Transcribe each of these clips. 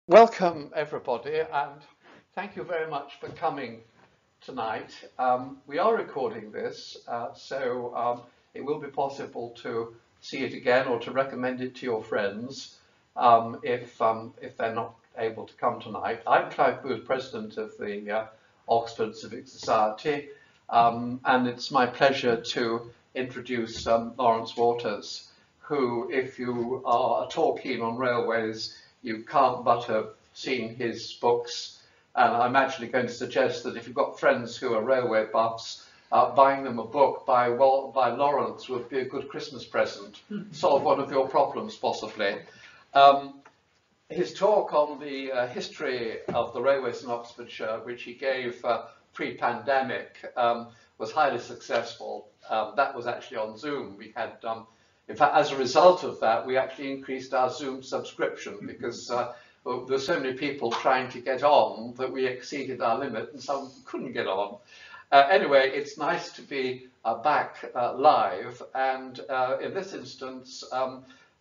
Welcome everybody, and thank you very much for coming tonight. We are recording this, so it will be possible to see it again or to recommend it to your friends if they're not able to come tonight. I'm Clive Booth, President of the Oxford Civic Society, and it's my pleasure to introduce Laurence Waters, who, if you are at all keen on railways, you can't but have seen his books, and I'm actually going to suggest that if you've got friends who are railway buffs, buying them a book by Laurence would be a good Christmas present, solve one of your problems possibly. His talk on the history of the railways in Oxfordshire, which he gave pre-pandemic, was highly successful. That was actually on Zoom. We had in fact, as a result of that, we actually increased our Zoom subscription because there were so many people trying to get on that we exceeded our limit and some couldn't get on. Anyway, it's nice to be back live, and in this instance,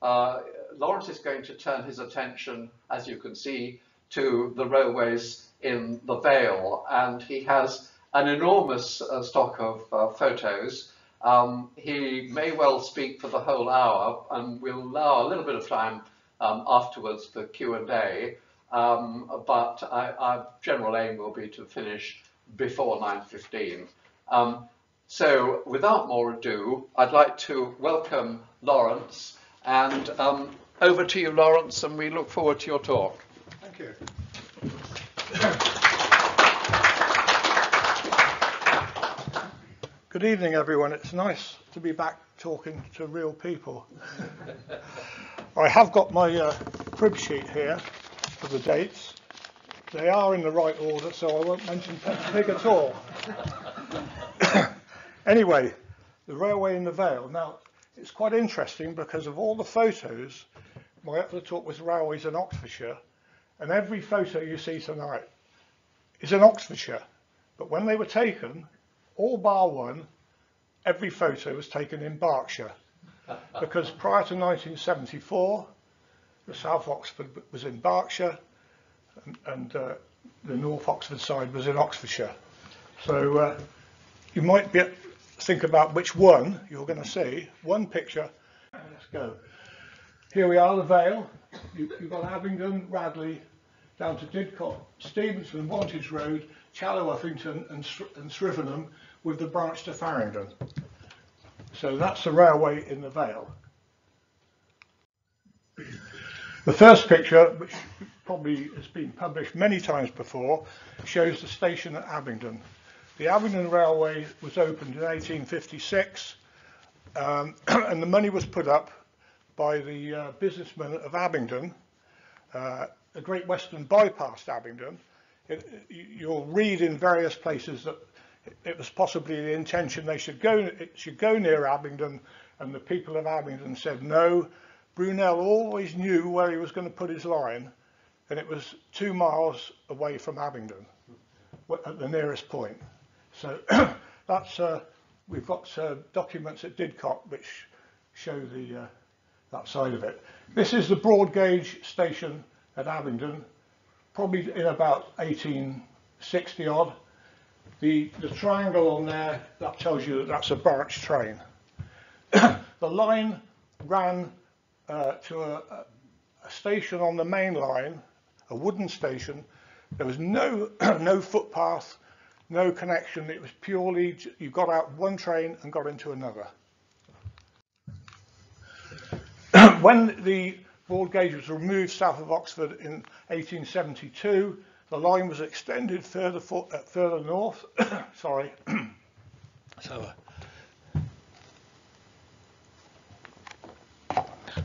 Laurence is going to turn his attention, as you can see, to the railways in the Vale, and he has an enormous stock of photos. He may well speak for the whole hour, and we'll allow a little bit of time afterwards for Q&A, but our general aim will be to finish before 9:15. So without more ado, I'd like to welcome Laurence, and over to you, Laurence, and we look forward to your talk. Thank you. Good evening, everyone. It's nice to be back talking to real people. I have got my crib sheet here for the dates. They are in the right order, so I won't mention Pig at all. Anyway, the railway in the Vale. Now, it's quite interesting because of all the photos, my other talk was railways in Oxfordshire, and every photo you see tonight is in Oxfordshire. But when they were taken, all bar one, every photo was taken in Berkshire, because prior to 1974, the South Oxford was in Berkshire, and the North Oxford side was in Oxfordshire. So you might think about which one you're going to see. One picture. Let's go. Here we are, the Vale. You've got Abingdon, Radley, down to Didcot, Stevenson, Wantage Road, Challow, Uffington, and Faringdon, with the branch to Faringdon. So that's the railway in the Vale. The first picture, which probably has been published many times before, shows the station at Abingdon. The Abingdon Railway was opened in 1856, and the money was put up by the businessmen of Abingdon. The Great Western bypassed Abingdon. You'll read in various places that it was possibly the intention it should go near Abingdon, and the people of Abingdon said no. Brunel always knew where he was going to put his line, and it was 2 miles away from Abingdon at the nearest point. So that's we've got documents at Didcot which show that side of it. This is the broad gauge station at Abingdon, probably in about 1860 odd. The triangle on there, that tells you that that's a barge train. The line ran to a station on the main line, a wooden station. There was no footpath, no connection. It was purely, you got out one train and got into another. When the broad gauge was removed south of Oxford in 1872, the line was extended further north. Sorry.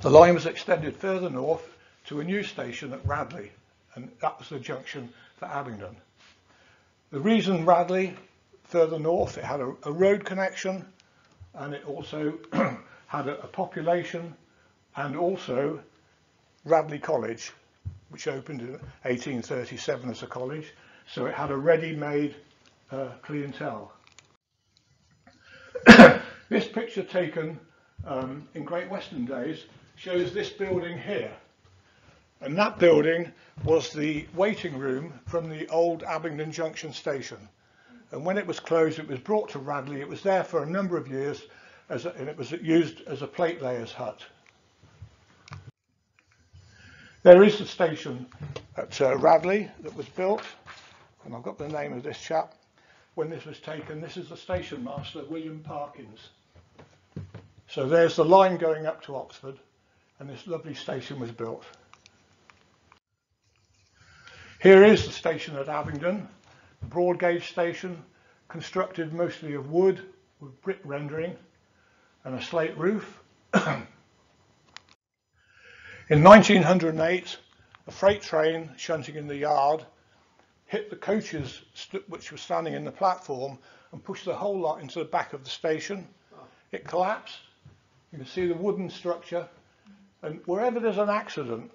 The line was extended further north to a new station at Radley, and that was the junction for Abingdon. The reason Radley, further north, it had a road connection, and it also had a population, and also Radley College, which opened in 1837 as a college, so it had a ready-made clientele. This picture taken in Great Western days shows this building here. And that building was the waiting room from the old Abingdon Junction station. And when it was closed, it was brought to Radley. It was there for a number of years, and it was used as a plate layer's hut. There is the station at Radley that was built, and I've got the name of this chap. When this was taken, this is the station master, William Parkins. So there's the line going up to Oxford, and this lovely station was built. Here is the station at Abingdon, a broad gauge station, constructed mostly of wood with brick rendering and a slate roof. In 1908, a freight train shunting in the yard hit the coaches which were standing in the platform and pushed the whole lot into the back of the station. It collapsed. You can see the wooden structure, and wherever there's an accident,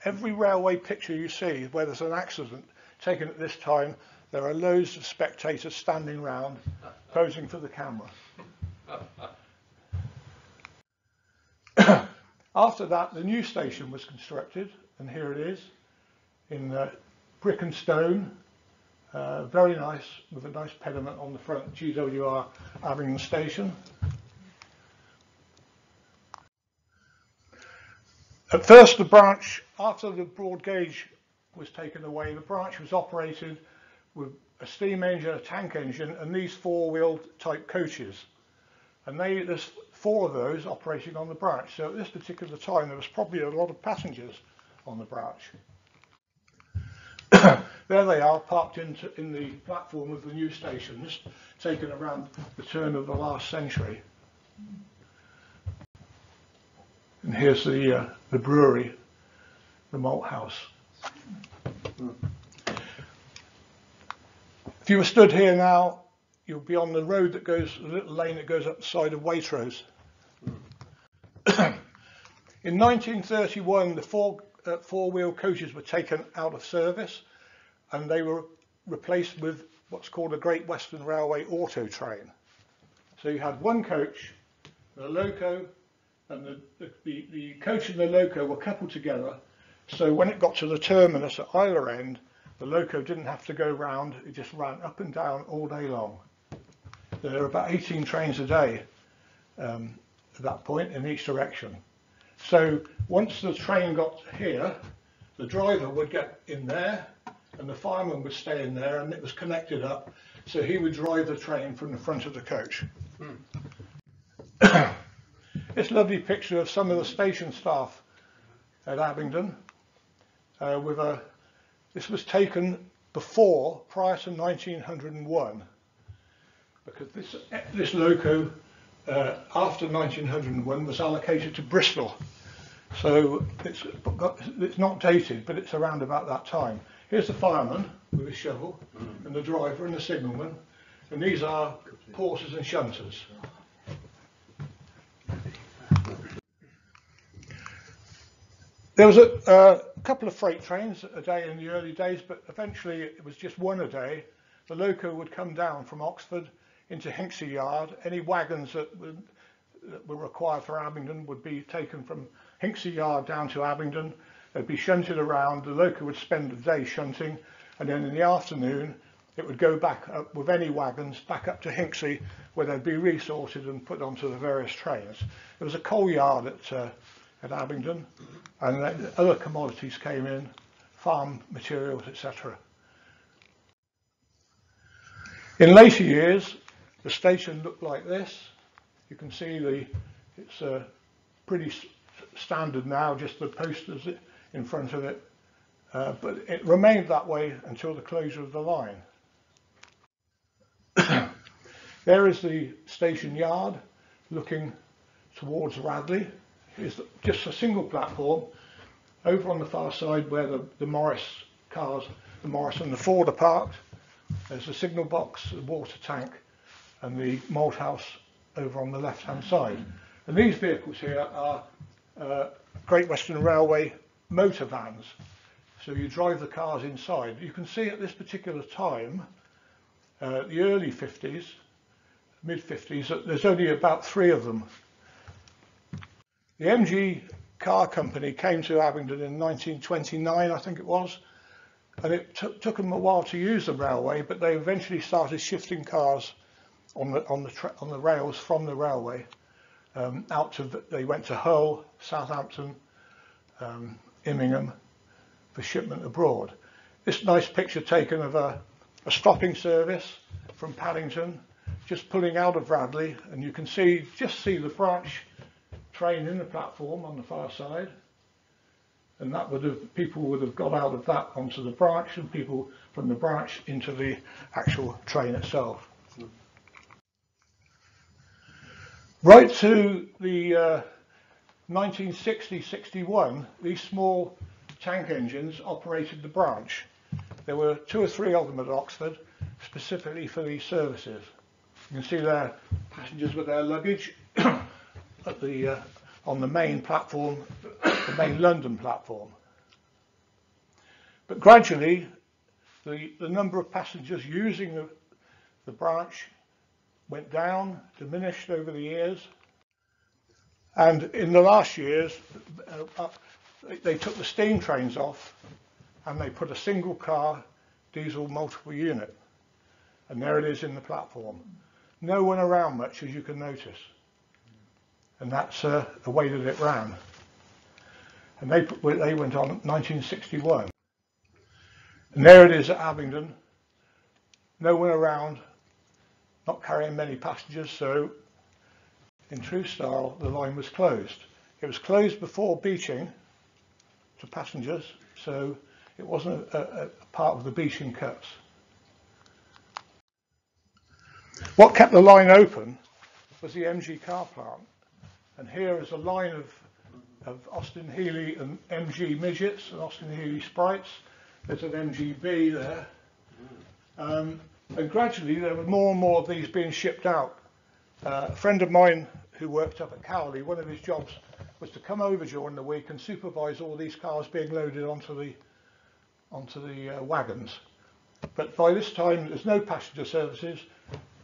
every railway picture you see where there's an accident taken at this time, there are loads of spectators standing round posing for the camera. After that, the new station was constructed, and here it is in brick and stone, very nice, with a nice pediment on the front, GWR Abingdon Station. At first, the branch, after the broad gauge was taken away, the branch was operated with a steam engine, a tank engine, and these four-wheel type coaches. And there's four of those operating on the branch. So at this particular time, there was probably a lot of passengers on the branch. There they are, parked in the platform of the new stations, taken around the turn of the last century. And here's the brewery, the Malt House. If you were stood here now, you'll be on the road that goes, the little lane that goes up the side of Waitrose. In 1931, the four-wheel coaches were taken out of service, and they were replaced with what's called a Great Western Railway auto train. So you had one coach, the loco, and the coach and the loco were coupled together. So when it got to the terminus at either end, the loco didn't have to go round, it just ran up and down all day long. There are about 18 trains a day at that point in each direction. So once the train got here, the driver would get in there and the fireman would stay in there, and it was connected up, so he would drive the train from the front of the coach. This lovely picture of some of the station staff at Abingdon. This was taken prior to 1901, because this loco after 1901 was allocated to Bristol, so it's not dated, but it's around about that time. Here's the fireman with his shovel, and the driver and the signalman, and these are porters and shunters. There was a couple of freight trains a day in the early days, but eventually it was just one a day. The loco would come down from Oxford into Hinksey Yard. Any wagons that were required for Abingdon would be taken from Hinksey Yard down to Abingdon. They'd be shunted around. The loco would spend the day shunting, and then in the afternoon it would go back up with any wagons back up to Hinksey, where they'd be resorted and put onto the various trains. There was a coal yard at Abingdon, and other commodities came in, farm materials, etc. In later years, the station looked like this. You can see it's pretty standard now, just the posters in front of it, but it remained that way until the closure of the line. There is the station yard looking towards Radley. It's just a single platform. Over on the far side where the Morris cars, the Morris and the Ford are parked, there's a signal box, a water tank, and the Malt House over on the left hand side. And these vehicles here are Great Western Railway motor vans. So you drive the cars inside. You can see at this particular time, the early 50s, mid 50s, that there's only about 3 of them. The MG car company came to Abingdon in 1929, I think it was, and it took them a while to use the railway, but they eventually started shifting cars on the rails from the railway they went to Hull, Southampton, Immingham for shipment abroad. This nice picture taken of a stopping service from Paddington, just pulling out of Radley, and you can just see the branch train in the platform on the far side, and people would have got out of that onto the branch, and people from the branch into the actual train itself. Right to the 1960-61, these small tank engines operated the branch. There were 2 or 3 of them at Oxford, specifically for these services. You can see there passengers with their luggage at on the main platform, the main London platform. But gradually, the number of passengers using the branch went down, diminished over the years, and in the last years they took the steam trains off and they put a single car diesel multiple unit, and there it is in the platform. No one around much, as you can notice, and that's the way that it ran. And they went on 1961, and there it is at Abingdon. No one around, not carrying many passengers, so in true style the line was closed. It was closed before beaching to passengers, so it wasn't a part of the beaching cuts. What kept the line open was the MG car plant, and here is a line of Austin Healey and MG midgets and Austin Healey sprites. There's an MGB there. And gradually there were more and more of these being shipped out. A friend of mine who worked up at Cowley, one of his jobs was to come over during the week and supervise all these cars being loaded onto the wagons. But by this time there's no passenger services.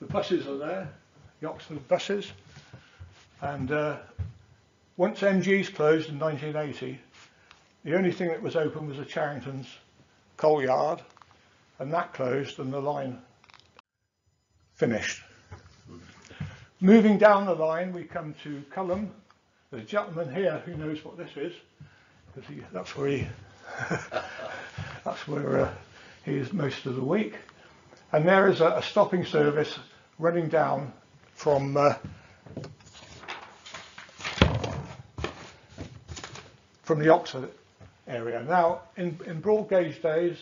The buses are there, the Oxford buses, and once MG's closed in 1980, the only thing that was open was the Charrington's coal yard, and that closed and the line finished. Moving down the line, we come to Culham. There's a gentleman here who knows what this is, because that's where he is most of the week. And there is a stopping service running down from the Oxford area. Now, in broad gauge days,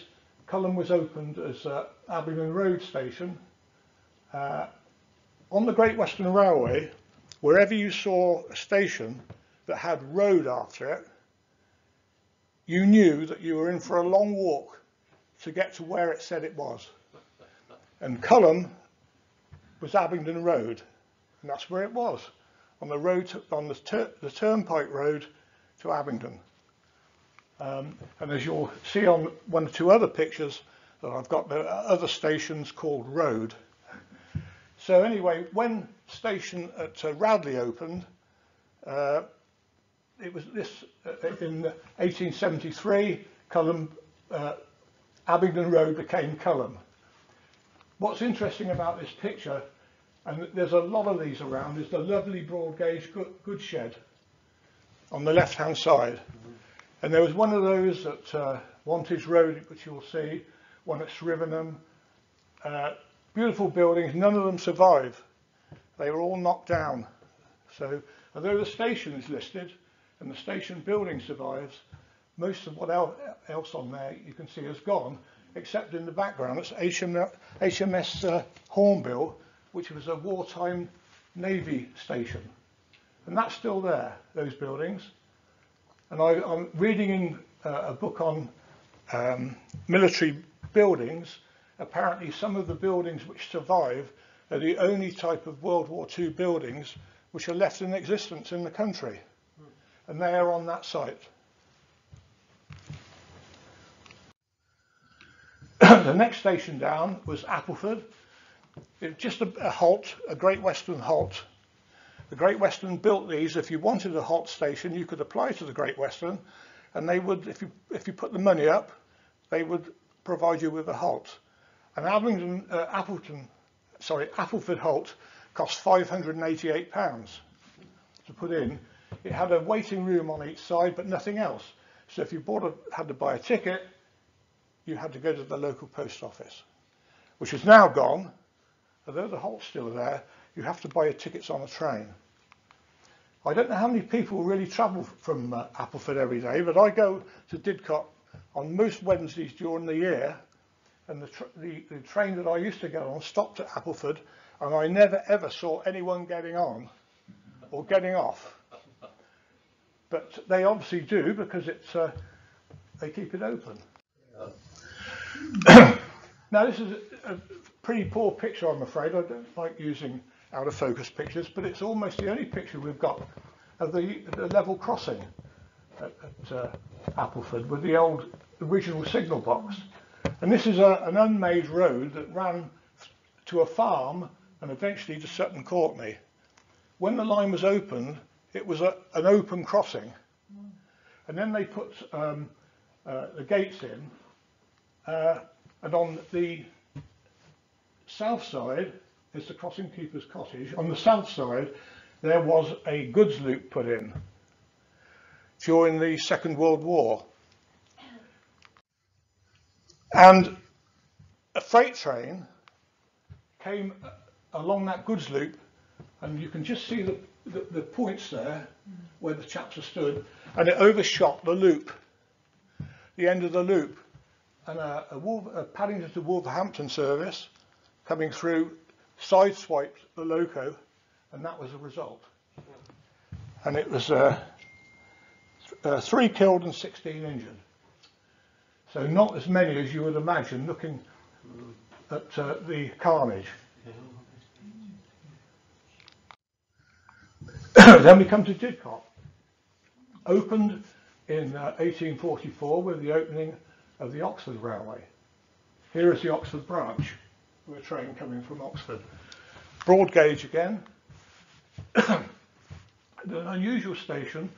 Culham was opened as Abingdon Road station. On the Great Western Railway, wherever you saw a station that had road after it, you knew that you were in for a long walk to get to where it said it was. And Culham was Abingdon Road, and that's where it was, on the road on the Turnpike Road to Abingdon. And as you'll see on 1 or 2 other pictures that I've got, there are other stations called Road. So anyway, when station at Radley opened, it was this in 1873. Abingdon Road became Culham. What's interesting about this picture, and there's a lot of these around, is the lovely broad gauge goods shed on the left hand side. And there was one of those at Wantage Road, which you'll see, one at Faringdon. Beautiful buildings, none of them survive. They were all knocked down. So although the station is listed and the station building survives, most of what else on there you can see has gone, except in the background it's HMS Hornbill, which was a wartime Navy station. And that's still there, those buildings. And I'm reading in a book on military buildings. Apparently some of the buildings which survive are the only type of World War II buildings which are left in existence in the country. And they are on that site. The next station down was Appleford. It was just a halt, a Great Western halt. The Great Western built these. If you wanted a halt station, you could apply to the Great Western, and they would, if you put the money up, they would provide you with a halt. And Appleford halt cost £588 to put in. It had a waiting room on each side, but nothing else. So if you had to buy a ticket, you had to go to the local post office, which is now gone. Although the halt's still there, you have to buy your tickets on a train. I don't know how many people really travel from Appleford every day, but I go to Didcot on most Wednesdays during the year, and the train that I used to get on stopped at Appleford, and I never ever saw anyone getting on or getting off. But they obviously do, because they keep it open. Now this is a pretty poor picture, I'm afraid. I don't like using out of focus pictures, but it's almost the only picture we've got of the level crossing at Appleford with the old original signal box. And this is an unmade road that ran to a farm and eventually to Sutton Courtenay. When the line was opened, it was an open crossing, and then they put the gates in, and on the south side is the crossing keeper's cottage. On the south side there was a goods loop put in during the Second World War, and a freight train came along that goods loop, and you can just see the points there where the chaps are stood, and it overshot the loop, the end of the loop, and a Paddington to Wolverhampton service coming through sideswiped the loco, and that was the result. And it was 3 killed and 16 injured. So not as many as you would imagine looking at the carnage. Then we come to Didcot. Opened in 1844 with the opening of the Oxford Railway. Here is the Oxford Branch, with a train coming from Oxford. Broad gauge again. An unusual station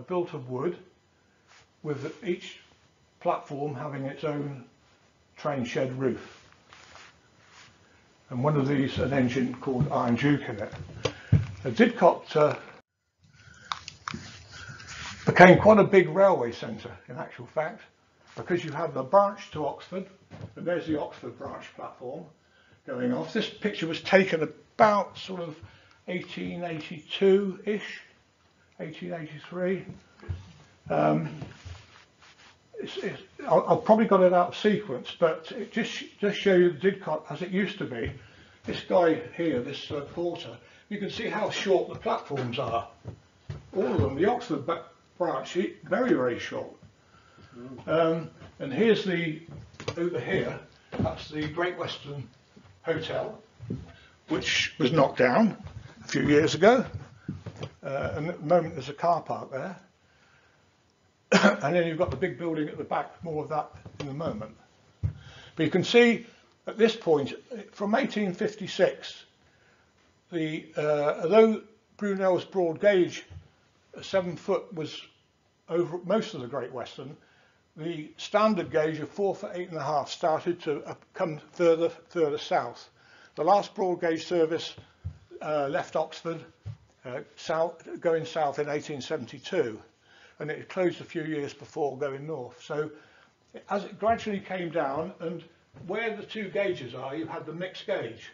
built of wood, with each platform having its own train shed roof. And one of these, an engine called Iron Duke in it. Didcot became quite a big railway centre in actual fact, because you have the branch to Oxford, and there's the Oxford Branch platform going off. This picture was taken about sort of 1882-ish, 1883. I've probably got it out of sequence, but it just shows you Didcot as it used to be. This guy here, this porter, you can see how short the platforms are. All of them. The Oxford Branch, very, very short. And here's over here, that's the Great Western Hotel, which was knocked down a few years ago. And at the moment there's a car park there. And then you've got the big building at the back, more of that in a moment. But you can see at this point, from 1856, although Brunel's broad gauge 7 foot was over most of the Great Western, the standard gauge of 4 foot 8.5 started to come further south. The last broad gauge service left Oxford going south in 1872, and it closed a few years before going north. So as it gradually came down, and where the 2 gauges are, you had the mixed gauge.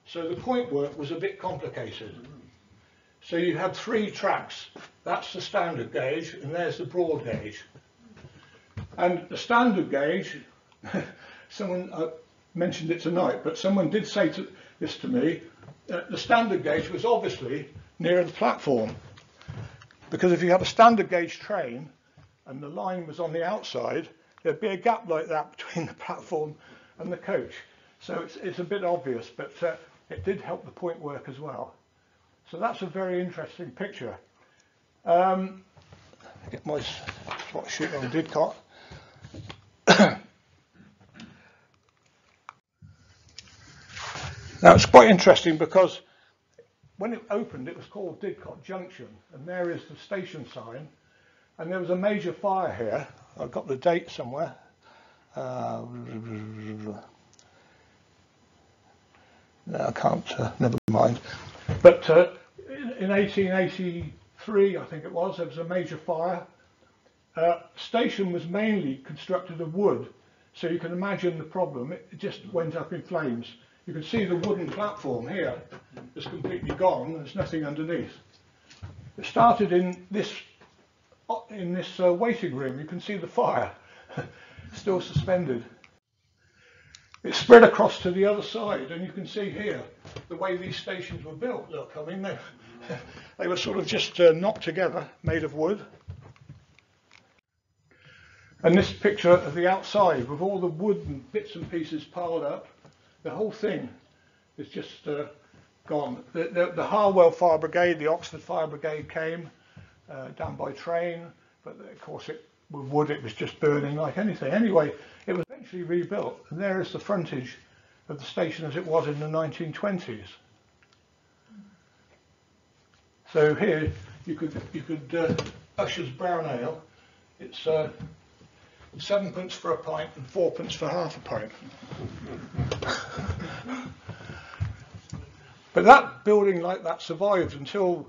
So the point work was a bit complicated. So you had 3 tracks. That's the standard gauge, and there's the broad gauge. And the standard gauge, someone mentioned it tonight, but someone did say this to me, the standard gauge was obviously near the platform. Because if you had a standard gauge train and the line was on the outside, there'd be a gap like that between the platform and the coach. So it's a bit obvious, but it did help the point work as well. So that's a very interesting picture. Get my spot sheet on Didcot. Now it's quite interesting because when it opened, it was called Didcot Junction, and there is the station sign. And there was a major fire here. I've got the date somewhere. No, I can't, never mind. But in 1883, I think it was, there was a major fire. Station was mainly constructed of wood, so you can imagine the problem. It just went up in flames. You can see the wooden platform here is completely gone. There's nothing underneath. It started in this waiting room. You can see the fire still suspended. It spread across to the other side, and you can see here the way these stations were built. Look, I mean, they were sort of just knocked together, made of wood. And this picture of the outside with all the wood and bits and pieces piled up, the whole thing is just gone. The Harwell Fire Brigade, the Oxford Fire Brigade came down by train, but of course with wood it was just burning like anything. Anyway, it was eventually rebuilt, and there is the frontage of the station as it was in the 1920s. So here you could Usher's brown ale. It's 7p for a pint and 4p for half a pint. But that building like that survived until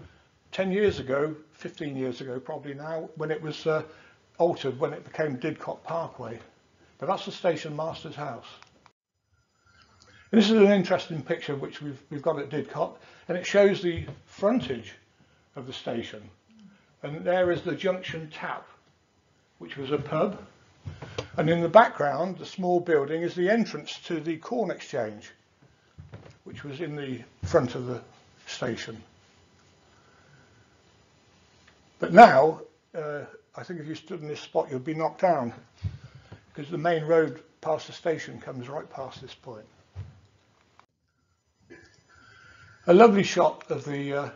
10 years ago, 15 years ago probably now, when it was altered, when it became Didcot Parkway. But that's the station master's house. And this is an interesting picture which we've got at Didcot, and it shows the frontage of the station. And there is the Junction Tap, which was a pub. And in the background, the small building is the entrance to the Corn Exchange, which was in the front of the station. But now, I think if you stood in this spot, you'd be knocked down, because the main road past the station comes right past this point. A lovely shot of the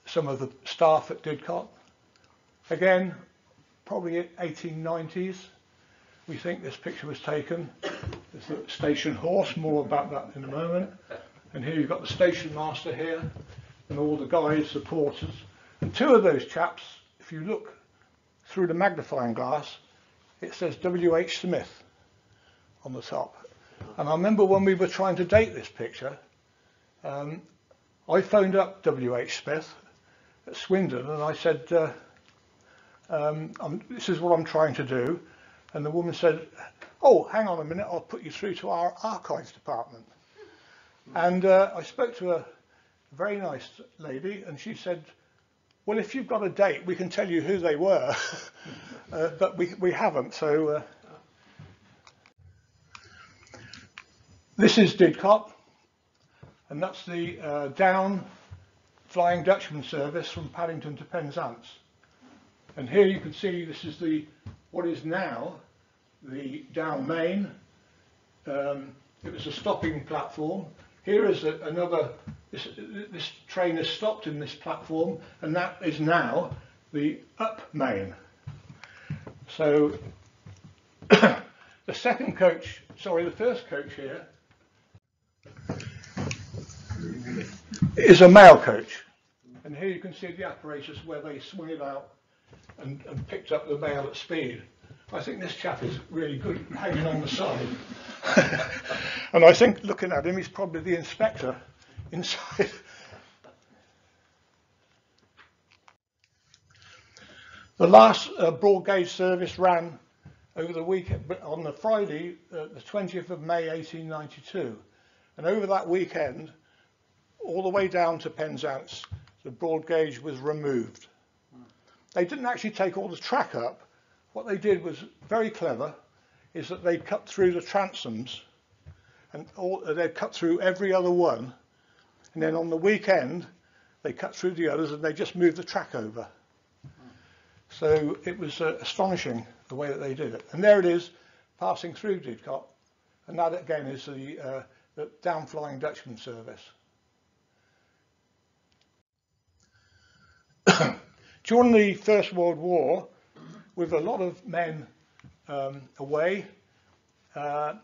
some of the staff at Didcot. Again, probably 1890s. We think this picture was taken. There's the station horse, more about that in a moment. And here you've got the station master here, and all the guides, the porters. And two of those chaps, if you look through the magnifying glass, it says W.H. Smith on the top. And I remember when we were trying to date this picture, I phoned up W.H. Smith at Swindon, and I said, this is what I'm trying to do. And the woman said, oh, hang on a minute, I'll put you through to our archives department. And I spoke to a very nice lady, and she said, well, if you've got a date, we can tell you who they were. But we haven't. So this is Didcot, and that's the down Flying Dutchman service from Paddington to Penzance. And here you can see this is what is now the down main. It was a stopping platform. Here is another. This train has stopped in this platform, and that is now the up main. So the first coach here is a mail coach, and here you can see the apparatus where they swung it out and picked up the mail at speed. I think this chap is really good hanging on the side. And I think, looking at him, he's probably the inspector inside. The last broad gauge service ran over the weekend, on the Friday, the 20th of May 1892. And over that weekend, all the way down to Penzance, the broad gauge was removed. They didn't actually take all the track up. What they did was very clever, is that they cut through the transoms, and they cut through every other one, and then on the weekend they cut through the others and they just moved the track over. So it was astonishing the way that they did it. And there it is, passing through Didcot, and that again is the down Flying Dutchman service. During the First World War, with a lot of men away, the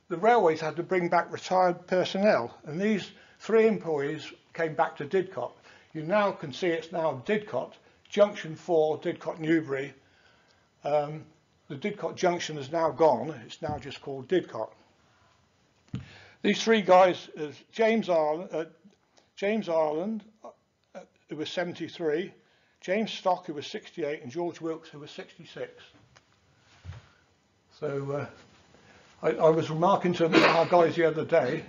railways had to bring back retired personnel, and these 3 employees came back to Didcot. You now can see it's now Didcot Junction 4, Didcot Newbury. The Didcot Junction is now gone. It's now just called Didcot. These 3 guys, James Ireland, who was 73, James Stock, who was 68, and George Wilkes, who was 66. So I was remarking to our guys the other day,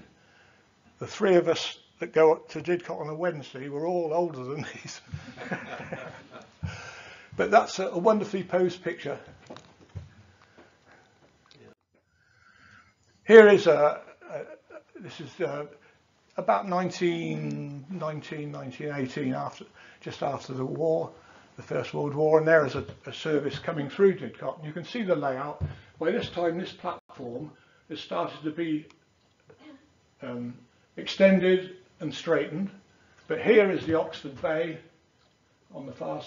the 3 of us that go up to Didcot on a Wednesday were all older than these. But that's a wonderfully posed picture. Here is this is about 1918, just after the war, the First World War, and there is a service coming through Didcot. You can see the layout. By this time, this platform has started to be extended and straightened. But here is the Oxford Bay on the far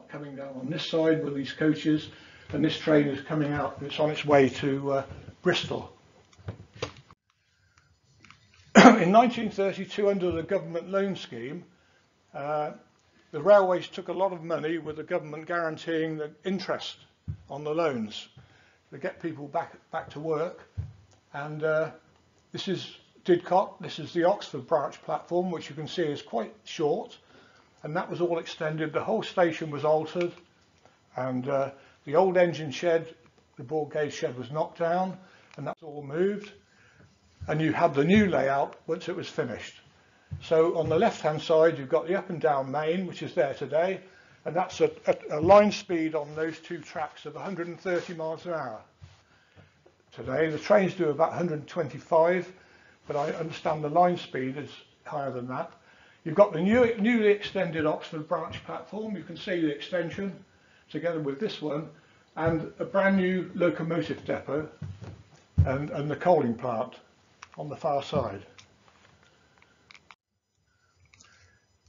coming down on this side with these coaches, and this train is coming out. It's on its way to Bristol. In 1932, under the government loan scheme, the railways took a lot of money with the government guaranteeing the interest on the loans to get people back to work. And this is Didcot. This is the Oxford Branch platform, which you can see is quite short, and that was all extended. The whole station was altered, and the old engine shed, the broad gauge shed, was knocked down, and that's all moved. And you had the new layout once it was finished. So on the left hand side you've got the up and down main, which is there today, and that's a line speed on those 2 tracks of 130 miles an hour. Today the trains do about 125, but I understand the line speed is higher than that. You've got the newly extended Oxford Branch platform. You can see the extension together with this one, and a brand new locomotive depot and the coaling plant on the far side.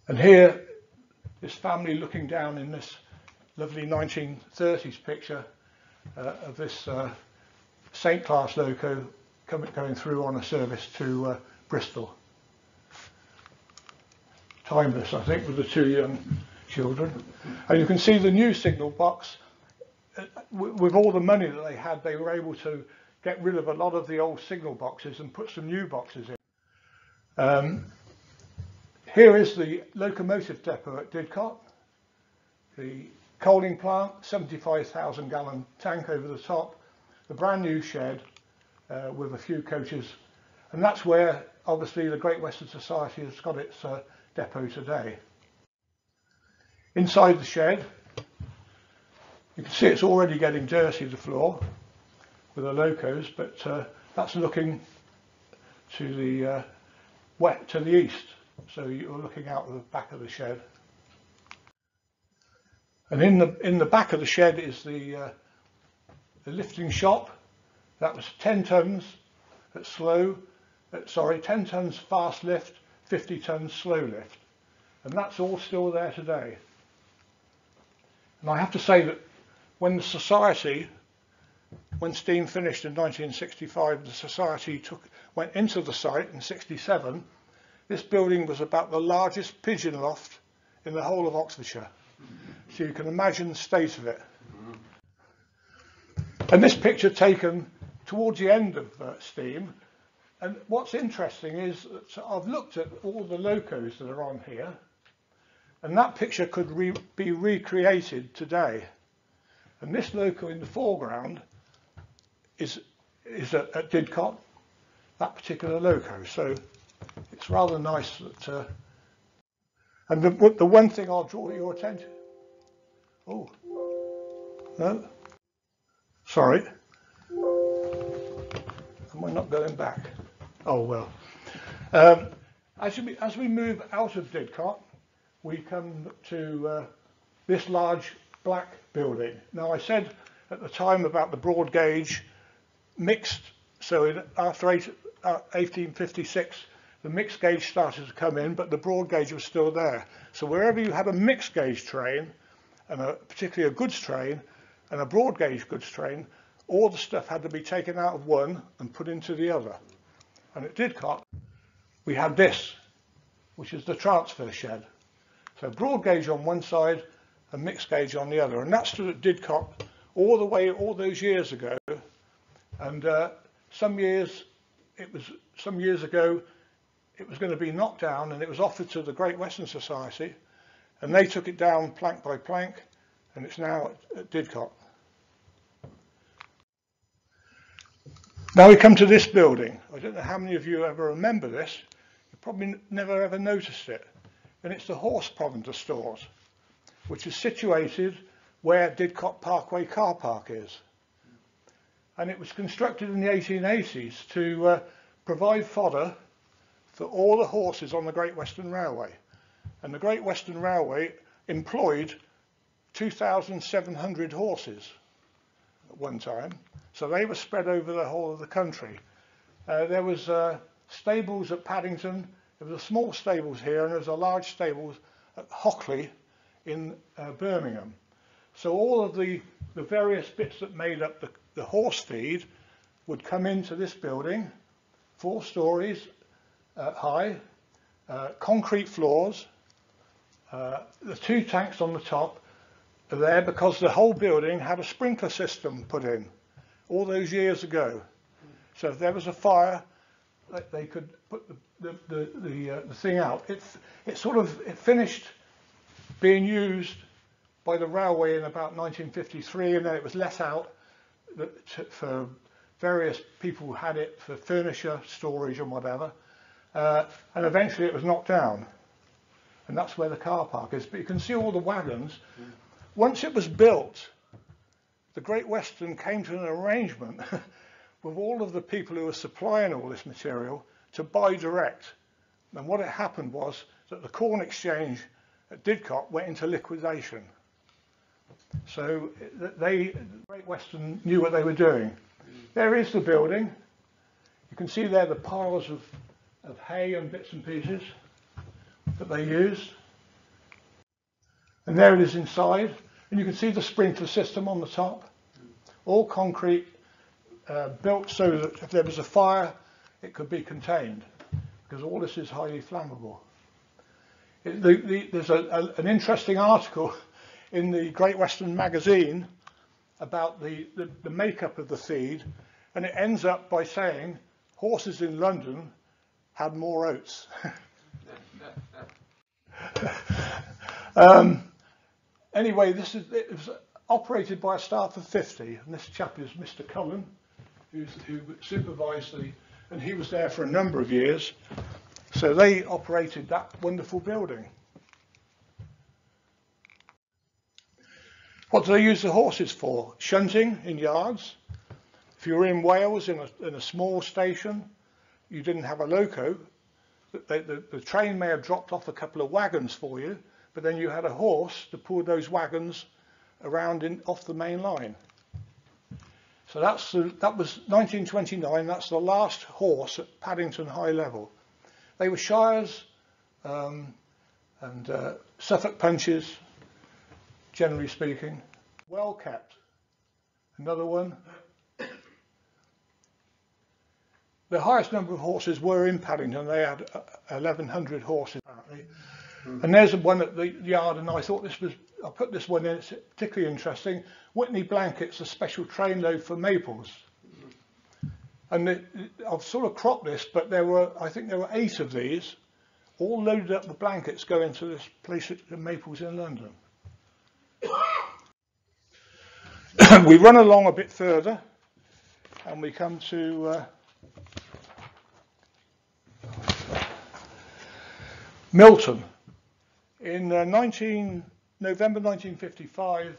And here, this family looking down in this lovely 1930s picture of this St. Class loco going through on a service to Bristol. Timeless, I think, with the 2 young children. And you can see the new signal box. With all the money that they had, they were able to get rid of a lot of the old signal boxes and put some new boxes in. Here is the locomotive depot at Didcot, the coaling plant, 75,000 gallon tank over the top, the brand new shed with a few coaches, and that's where obviously the Great Western Society has got its depot today. Inside the shed, you can see it's already getting dirty, the floor, with the locos, but that's looking to the to the east, so you're looking out the back of the shed. And in the back of the shed is the lifting shop. That was 10 tons at 10 tons fast lift, 50 tons slow lift, and that's all still there today. And I have to say that when steam finished in 1965, the Society went into the site in 67. This building was about the largest pigeon loft in the whole of Oxfordshire. So you can imagine the state of it. And this picture taken towards the end of steam. And what's interesting is that I've looked at all the locos that are on here, and that picture could be recreated today. And this loco in the foreground is at Didcot, that particular loco. So it's rather nice that. And the one thing I'll draw your attention. Oh, no, sorry. Am I not going back? Oh well. As we move out of Didcot, we come to this large black building. Now I said at the time about the broad gauge mixed, so after 1856 the mixed gauge started to come in, but the broad gauge was still there. So wherever you had a mixed gauge train, and particularly a goods train, and a broad gauge goods train, all the stuff had to be taken out of one and put into the other. And at Didcot we had this. which is the transfer shed. So broad gauge on one side and mixed gauge on the other. And that stood at Didcot all those years ago. And some years ago, it was going to be knocked down and it was offered to the Great Western Society. And they took it down plank by plank, and it's now at Didcot. Now we come to this building. I don't know how many of you ever remember this. You probably never ever noticed it. And it's the horse provender stores, which is situated where Didcot Parkway car park is. And it was constructed in the 1880s to provide fodder for all the horses on the Great Western Railway. And the Great Western Railway employed 2,700 horses at one time. So they were spread over the whole of the country. There was stables at Paddington. There was a small stables here, and there was a large stables at Hockley in Birmingham. So all of the various bits that made up the horse feed would come into this building, 4 stories high, concrete floors. The 2 tanks on the top are there because the whole building had a sprinkler system put in all those years ago. So if there was a fire, they could put the thing out. It finished being used by the railway in about 1953, and then it was let out for various people who had it for furniture storage and whatever. And eventually it was knocked down. And that's where the car park is. But you can see all the wagons. Once it was built, the Great Western came to an arrangement with all of the people who were supplying all this material to buy direct. And what had happened was that the Corn Exchange at Didcot went into liquidation. So the Great Western knew what they were doing. There is the building. You can see there the piles of hay and bits and pieces that they used. And there it is inside. And you can see the sprinkler system on the top. All concrete, built so that if there was a fire, it could be contained, because all this is highly flammable. There's an interesting article in the Great Western magazine about the makeup of the feed, and it ends up by saying horses in London had more oats. Anyway, it was operated by a staff of 50, and this chap is Mr. Cullen, who supervised and he was there for a number of years. So they operated that wonderful building. What do they use the horses for? Shunting in yards. If you were in Wales in a small station, you didn't have a loco. The train may have dropped off a couple of wagons for you, but then you had a horse to pull those wagons around off the main line. So that was 1929. That's the last horse at Paddington High Level. They were Shires and Suffolk Punches, generally speaking. Well kept. Another one. The highest number of horses were in Paddington. They had 1,100 horses apparently. And there's one at the yard, and I thought I put this one in, it's particularly interesting. Whitney blankets, a special train load for maples. And I've sort of cropped this, but I think there were 8 of these, all loaded up with blankets going to this place at the Maples in London. We run along a bit further, and we come to Milton. In November 1955,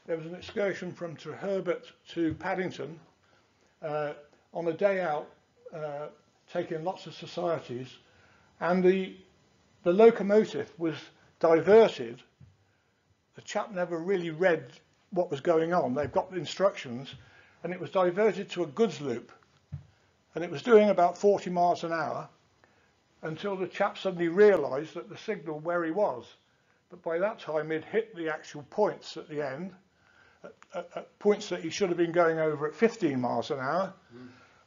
there was an excursion from Treherbert to Paddington on a day out, taking lots of societies, and the locomotive was diverted. The chap never really read what was going on. They've got the instructions, and it was diverted to a goods loop, and it was doing about 40 miles an hour until the chap suddenly realised that the signal where he was. But by that time he'd hit the actual points at the end, at points that he should have been going over at 15 miles an hour,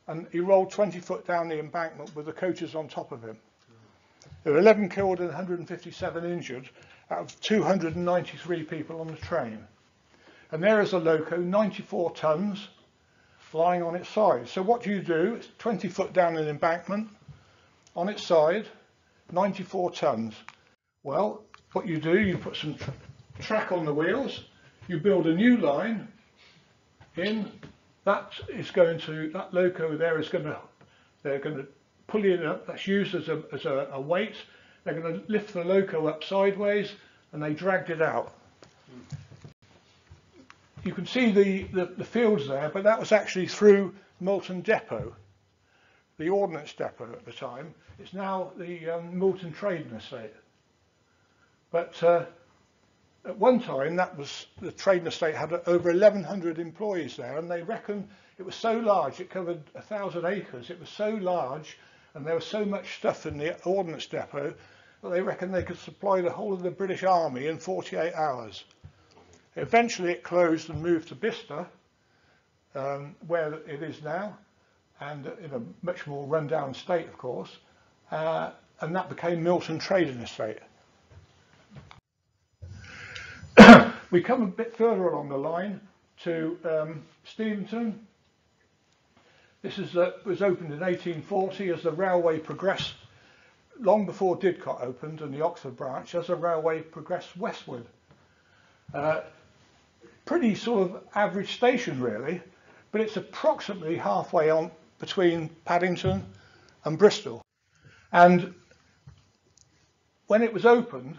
and he rolled 20 foot down the embankment with the coaches on top of him. There were 11 killed and 157 injured out of 293 people on the train. And there is a loco, 94 tons, lying on its side. So what do? It's 20 foot down an embankment, on its side, 94 tons. Well, what you do, you put some track on the wheels, you build a new line in, that loco there is they're going to pull it up, that's used as a weight. They're going to lift the loco up sideways and they dragged it out. You can see the fields there, but that was actually through Malton Depot, the ordnance depot at the time. It's now the Malton Trading Estate. But at one time, the trading estate had over 1,100 employees there, and they reckon it was so large, it covered 1,000 acres. It was so large, and there was so much stuff in the ordnance depot that they reckon they could supply the whole of the British Army in 48 hours. Eventually, it closed and moved to Bicester, where it is now, and in a much more run-down state, of course, and that became Milton Trading Estate. We come a bit further along the line to Steventon. This was opened in 1840 as the railway progressed, long before Didcot opened and the Oxford branch, as the railway progressed westward. Pretty sort of average station really, but it's approximately halfway on between Paddington and Bristol. And when it was opened,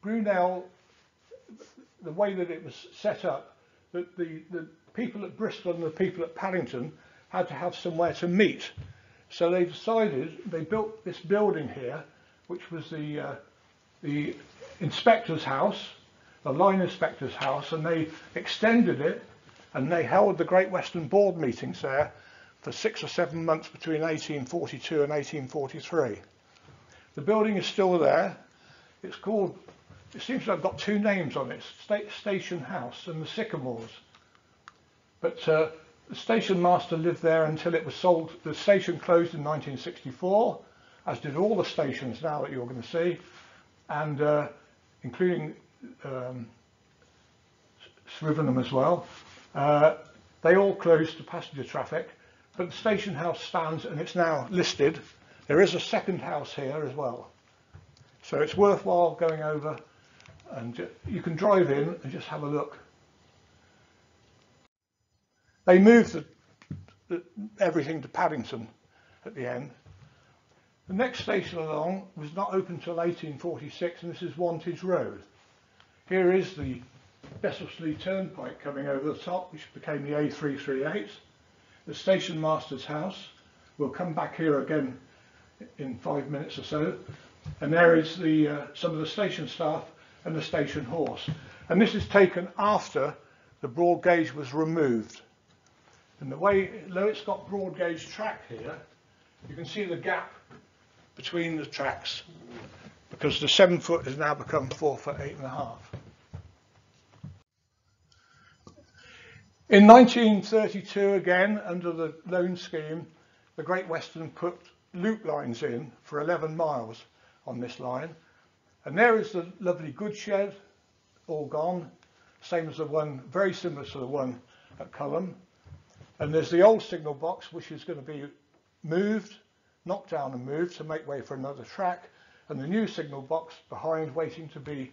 Brunel, the way that it was set up, that the people at Bristol and the people at Paddington had to have somewhere to meet. So they decided, they built this building here, which was the inspector's house, the line inspector's house, and they extended it, and they held the Great Western Board meetings there for 6 or 7 months between 1842 and 1843. The building is still there. It's called, it seems to have got two names on it, Station House and the Sycamores. But the station master lived there until it was sold. The station closed in 1964, as did all the stations now that you're going to see, and including Srivenham as well. They all closed to passenger traffic, but the station house stands and it's now listed. There is a second house here as well. So it's worthwhile going over, and you can drive in and just have a look. They moved everything to Paddington at the end. The next station along was not open until 1846, and this is Wantage Road. Here is the Besselsley Turnpike coming over the top, which became the A338. The station master's house. We'll come back here again in 5 minutes or so. And there is some of the station staff and the station horse. And this is taken after the broad gauge was removed. And the way, though it's got broad gauge track here, you can see the gap between the tracks, because the 7 foot has now become 4 foot 8.5. In 1932, again, under the loan scheme, the Great Western put loop lines in for 11 miles on this line. And there is the lovely goods shed, all gone, same as the one, very similar to the one at Culham. And there's the old signal box, which is going to be moved, knocked down and moved to make way for another track, and the new signal box behind waiting to be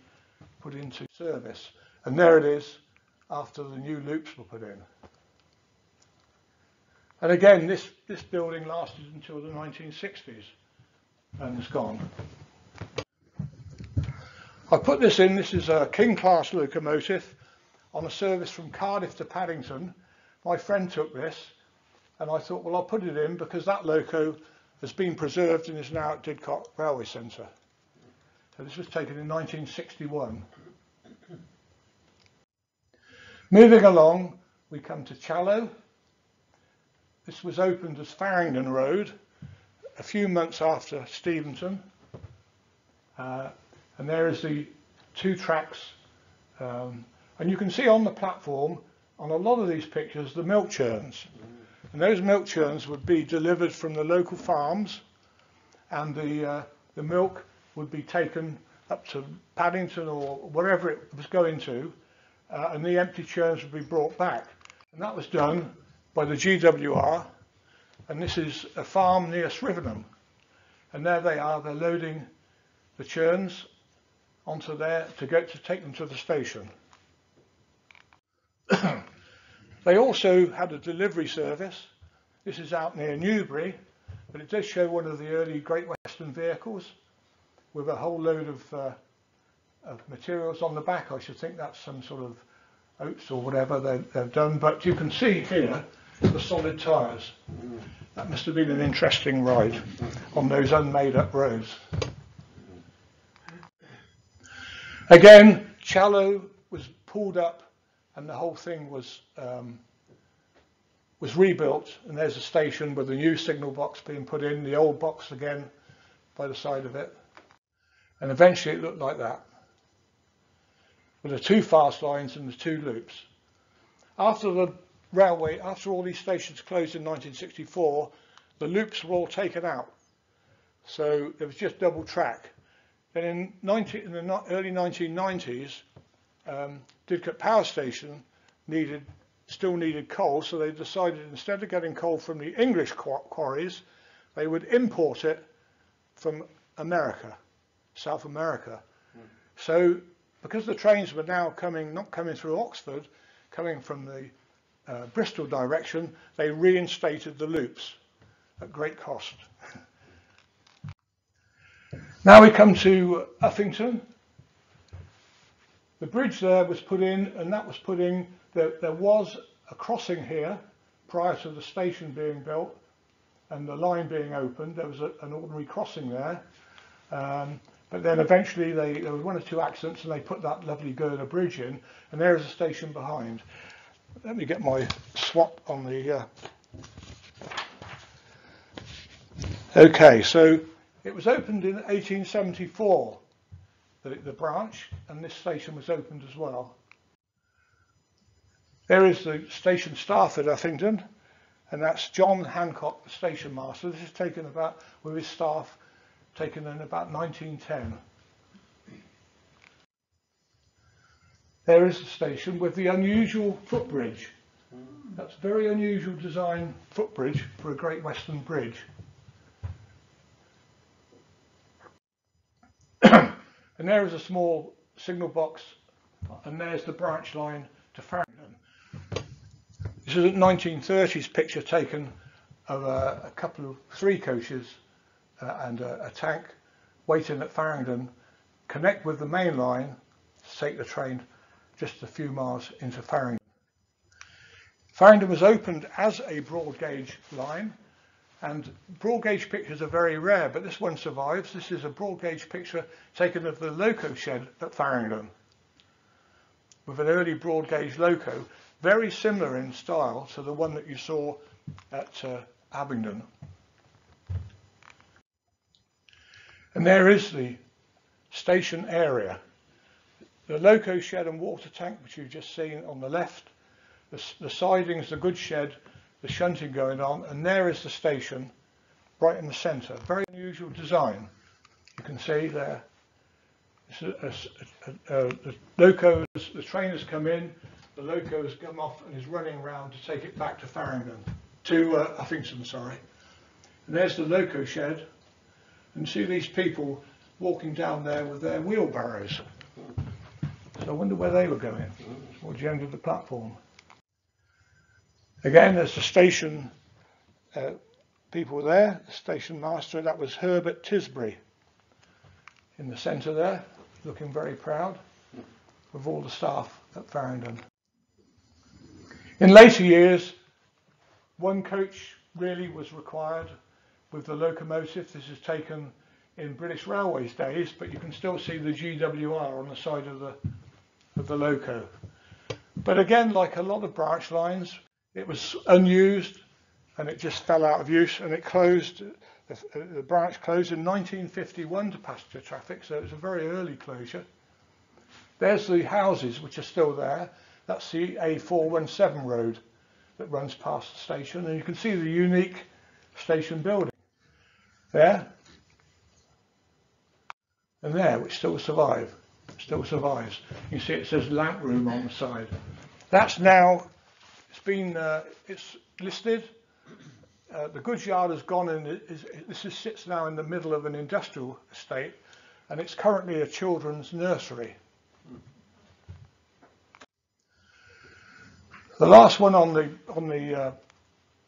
put into service. And there it is after the new loops were put in. And again, this building lasted until the 1960s and is gone. I put this in, this is a King class locomotive on a service from Cardiff to Paddington. My friend took this and I thought, well, I'll put it in because that loco has been preserved and is now at Didcot Railway Centre. So this was taken in 1961. Moving along, we come to Challow. This was opened as Faringdon Road a few months after Steventon. And there is the two tracks. And you can see on the platform, on a lot of these pictures, the milk churns. And those milk churns would be delivered from the local farms and the milk would be taken up to Paddington or wherever it was going to, and the empty churns would be brought back. And that was done by the GWR, and this is a farm near Srivenham. And there they are, they're loading the churns onto there to take them to the station. They also had a delivery service. This is out near Newbury, but it does show one of the early Great Western vehicles with a whole load of materials on the back. I should think that's some sort of oats or whatever they've done, but you can see here the solid tyres. That must have been an interesting ride on those unmade up roads. Again, Challow was pulled up and the whole thing was rebuilt, and there's a station with a new signal box being put in, the old box again by the side of it, and eventually it looked like that, with the 2 fast lines and the 2 loops. After the railway, after all these stations closed in 1964, the loops were all taken out, so there was just double track. Then in the early 1990s, Didcot Power Station still needed coal, so they decided instead of getting coal from the English quarries, they would import it from America, South America. So because the trains were now not coming through Oxford, coming from the Bristol direction, they reinstated the loops at great cost. Now we come to Uffington. The bridge there was put in, and that was put in, there was a crossing here prior to the station being built and the line being opened. There was an ordinary crossing there, but then eventually there was 1 or 2 accidents and they put that lovely girder bridge in, and there is a station behind. Let me get my swap on the... Okay, so it was opened in 1874, the branch, and this station was opened as well. There is the station staff at Effington, and that's John Hancock, the station master. This is taken about, with his staff, taken in about 1910. There is the station with the unusual footbridge. That's a very unusual design footbridge for a Great Western Bridge. And there is a small signal box, and there's the branch line to Faringdon. This is a 1930s picture taken of a couple of 3 coaches and a tank waiting at Faringdon, connect with the main line to take the train just a few miles into Faringdon. Faringdon was opened as a broad gauge line, and broad gauge pictures are very rare, but this one survives. This is a broad gauge picture taken of the loco shed at Faringdon, with an early broad gauge loco, very similar in style to the one that you saw at Abingdon. And there is the station area. The loco shed and water tank, which you've just seen on the left, the sidings, the goods shed, the shunting going on, and there is the station right in the centre. Very unusual design. You can see there. The locos, the train has come in, the loco has come off and is running around to take it back to Faringdon, to Uffington, sorry. And there's the loco shed, and see these people walking down there with their wheelbarrows. So I wonder where they were going, towards the end of the platform. Again, there's the station people there, the station master, that was Herbert Tisbury in the centre there, looking very proud, with all the staff at Faringdon. In later years, 1 coach really was required with the locomotive. This is taken in British Railways days, but you can still see the GWR on the side of the loco. But again, like a lot of branch lines, it was unused and it just fell out of use, and it closed. The branch closed in 1951 to passenger traffic, so it was a very early closure. There's the houses which are still there. That's the A417 road that runs past the station, and you can see the unique station building there. and there, which still survives. You see it says lamp room on the side. That's now, it's listed. The goods yard has gone in, sits now in the middle of an industrial estate, and it's currently a children's nursery. The last one on the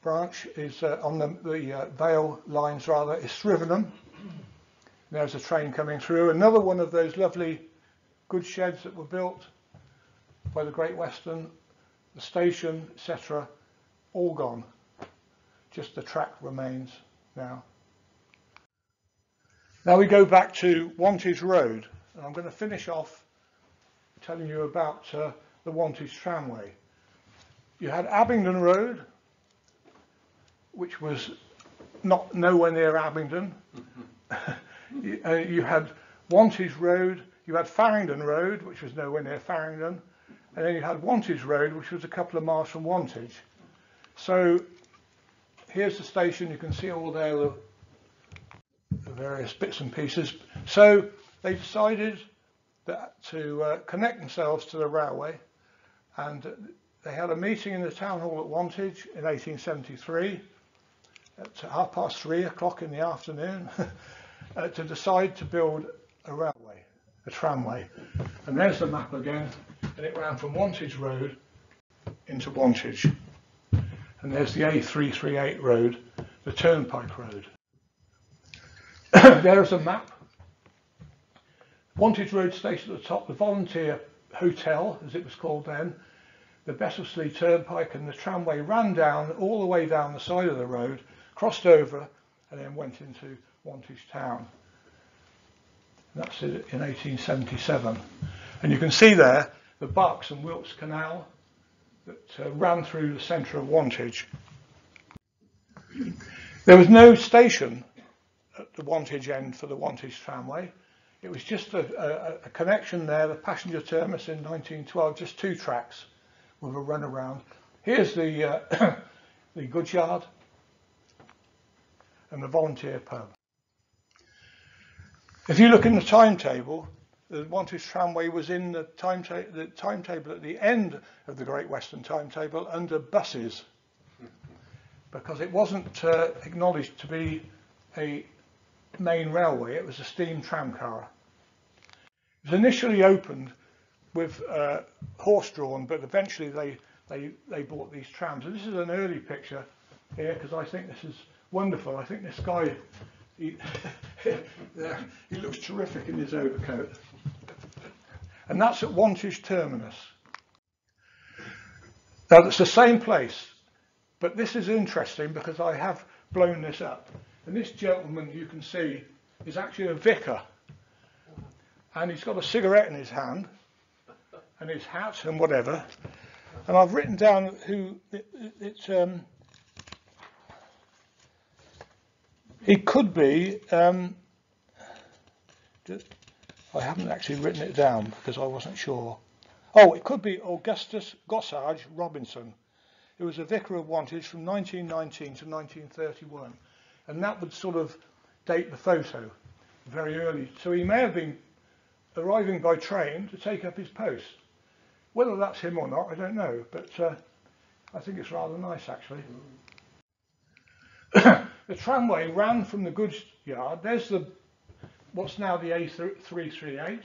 branch is on the Vale lines rather, is Faringdon. There's a train coming through. Another one of those lovely goods sheds that were built by the Great Western, the station, etc., all gone. Just the track remains now. Now we go back to Wantage Road, and I'm going to finish off telling you about the Wantage Tramway. You had Abingdon Road, which was nowhere near Abingdon. You had Wantage Road, you had Faringdon Road, which was nowhere near Faringdon, and then you had Wantage Road, which was a couple of miles from Wantage. So here's the station. You can see all there the various bits and pieces. So they decided to connect themselves to the railway, and they had a meeting in the town hall at Wantage in 1873 at 3:30 in the afternoon to decide to build a railway, a tramway. And there's the map again, and it ran from Wantage Road into Wantage. And there's the A338 road, the Turnpike Road. There's a map. Wantage Road station at the top, the Volunteer Hotel, as it was called then, the Besselsley Turnpike, and the tramway ran down, all the way down the side of the road, crossed over, and then went into Wantage Town. And that's it in 1877. And you can see there the Berks and Wilts Canal that ran through the centre of Wantage. There was no station at the Wantage end for the Wantage Tramway. It was just a connection there, the passenger terminus in 1912, just 2 tracks with a run around. Here's the the goods yard and the volunteer pub. If you look in the timetable, the Wantage Tramway was in the timetable at the end of the Great Western timetable under buses, because it wasn't acknowledged to be a main railway. It was a steam tram car. It was initially opened with horse-drawn, but eventually they bought these trams. And this is an early picture here, because I think this is wonderful. I think this guy, he looks terrific in his overcoat. And that's at Wantage Terminus. Now it's the same place, but this is interesting because I have blown this up. And this gentleman, you can see, is actually a vicar. And he's got a cigarette in his hand, and his hat and whatever. And I've written down who he could be. I haven't actually written it down because I wasn't sure. Oh, it could be Augustus Gossage Robinson, who was a vicar of Wantage from 1919 to 1931. And that would sort of date the photo very early. So he may have been arriving by train to take up his post. Whether that's him or not, I don't know, but I think it's rather nice actually. The tramway ran from the goods yard. There's what's now the A338,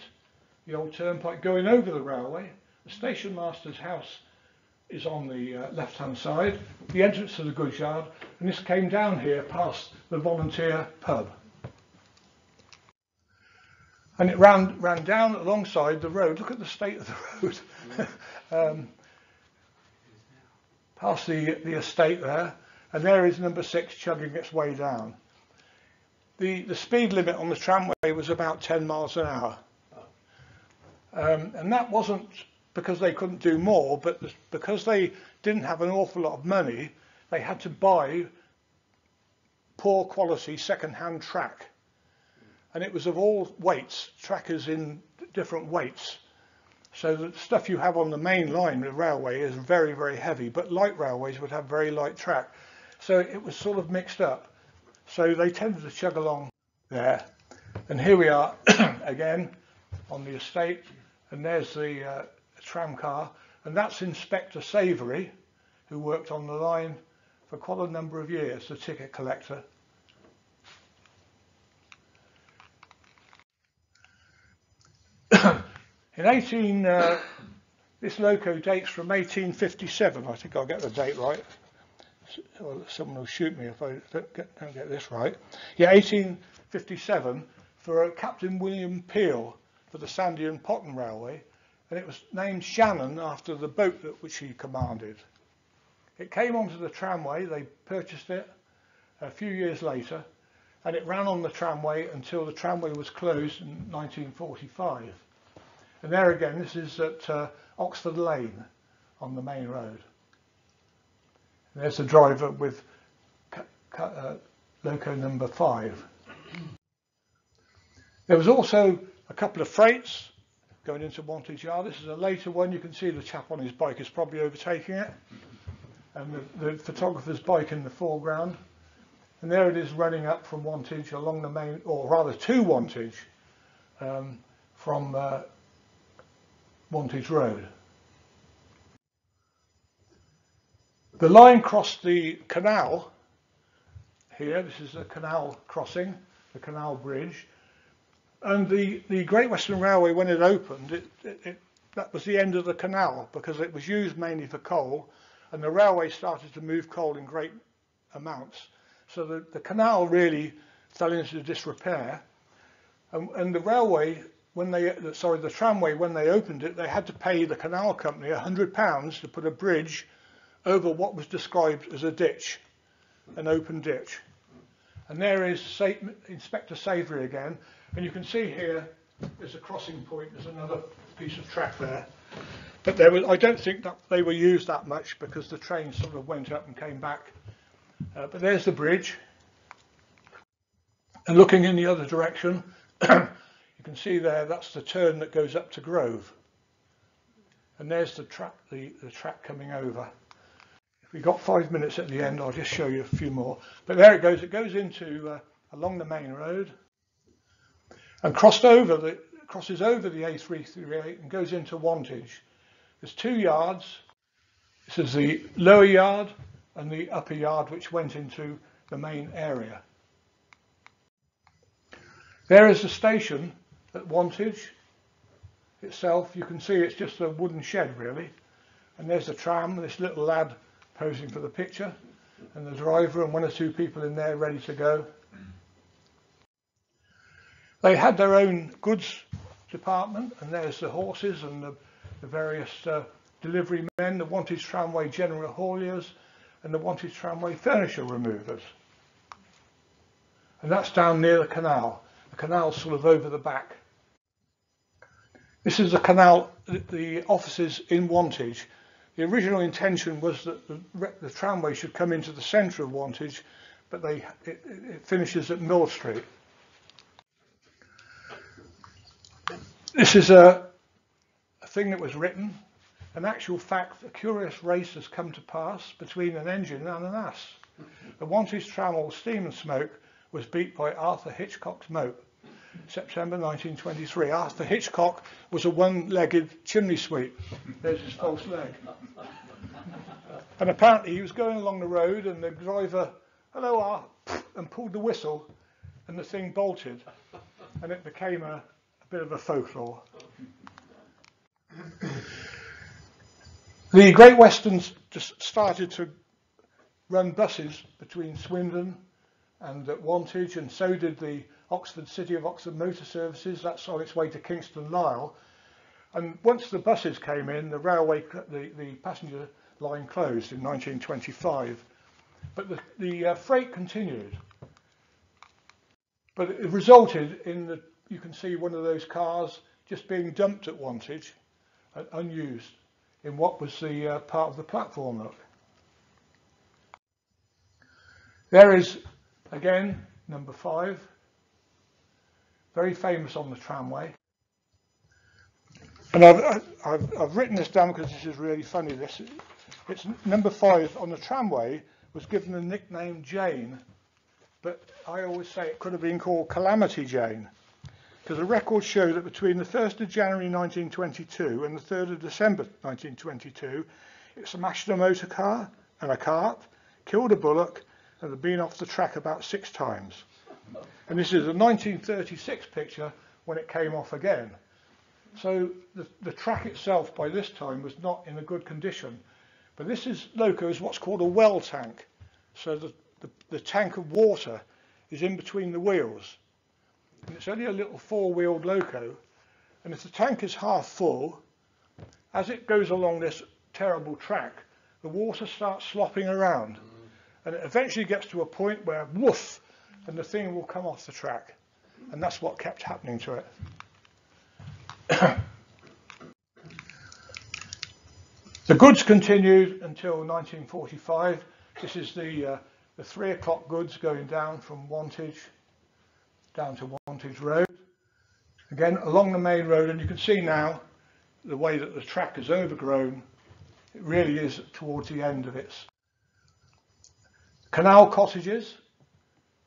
the old turnpike going over the railway. The station master's house is on the left-hand side, the entrance to the goods yard, and this came down here past the volunteer pub. And it ran down alongside the road. Look at the state of the road. Past the estate there, and there is number 6 chugging its way down. The speed limit on the tramway was about 10 miles an hour. And that wasn't because they couldn't do more, but because they didn't have an awful lot of money, they had to buy poor quality second-hand track. And it was of all weights, trackers in different weights. So the stuff you have on the main line, the railway, is very, very heavy, but light railways would have very light track. So it was sort of mixed up. So they tended to chug along there. And here we are again on the estate, and there's the tram car, and that's Inspector Savoury, who worked on the line for quite a number of years, the ticket collector. This loco dates from 1857. I think I'll get the date right. Someone will shoot me if I don't get this right. Yeah, 1857 for Captain William Peel for the Sandy and Potton Railway, and it was named Shannon after the boat which he commanded. It came onto the tramway. They purchased it a few years later, and it ran on the tramway until the tramway was closed in 1945. And there again, this is at Oxford Lane on the main road. And there's the driver with loco number 5. There was also a couple of freights going into Wantage Yard. This is a later one. You can see the chap on his bike is probably overtaking it, and the photographer's bike in the foreground. And there it is running up from Wantage along the main, or rather to Wantage, from Wantage Road. The line crossed the canal here. This is a canal crossing, the canal bridge. And the Great Western Railway, when it opened, that was the end of the canal, because it was used mainly for coal, and the railway started to move coal in great amounts. So the canal really fell into disrepair, and the railway, the tramway, when they opened it, they had to pay the canal company £100 to put a bridge over what was described as a ditch, an open ditch. And there is Inspector Savoury again, and you can see here there's a crossing point. There's another piece of track there, but I don't think that they were used that much because the train sort of went up and came back. But there's the bridge, and looking in the other direction, you can see there that's the turn that goes up to Grove, and there's the track coming over. If we've got 5 minutes at the end, I'll just show you a few more. But there it goes. It goes into along the main road and crosses over the A338 and goes into Wantage. There's 2 yards. This is the lower yard and the upper yard, which went into the main area. There is the station at Wantage itself. You can see it's just a wooden shed really, and there's the tram, this little lad posing for the picture, and the driver and 1 or 2 people in there ready to go. They had their own goods department, and there's the horses and the various delivery men, the Wantage Tramway general hauliers, and the Wantage Tramway furniture removers. And that's down near the canal. The canal's sort of over the back. This is the canal, the offices in Wantage. The original intention was that the tramway should come into the centre of Wantage, but it finishes at Mill Street. This is a thing that was written. In actual fact, a curious race has come to pass between an engine and an ass. The Wantage Tramway Steam and Smoke was beat by Arthur Hitchcock's Moat, September 1923. Arthur Hitchcock was a one-legged chimney sweep. There's his false leg. And apparently he was going along the road, and the driver, hello, Arthur, and pulled the whistle, and the thing bolted, and it became a bit of a folklore. The Great Westerns just started to run buses between Swindon and Wantage, and so did the City of Oxford Motor Services. That's on its way to Kingston Lisle. And once the buses came in, the passenger line closed in 1925. But the freight continued. But it resulted in you can see one of those cars just being dumped at Wantage, unused, in what was the part of the platform look. There is, again, number 5, very famous on the tramway. And I've written this down because this is really funny. It's number 5 on the tramway was given the nickname Jane, but I always say it could have been called Calamity Jane. because the records show that between the 1st of January 1922 and the 3rd of December 1922, it smashed a motor car and a cart, killed a bullock, and had been off the track about 6 times. And this is a 1936 picture when it came off again. So the track itself by this time was not in a good condition. But this loco is what's called a well tank. So the tank of water is in between the wheels. And it's only a little 4-wheeled loco. And if the tank is half full, as it goes along this terrible track, the water starts slopping around. And it eventually gets to a point where woof, and the thing will come off the track. And that's what kept happening to it. The goods continued until 1945. This is the 3 o'clock goods going down from Wantage down to Wantage Road. Again, along the main road, and you can see now the way that the track is overgrown. It really is towards the end of its. Canal cottages.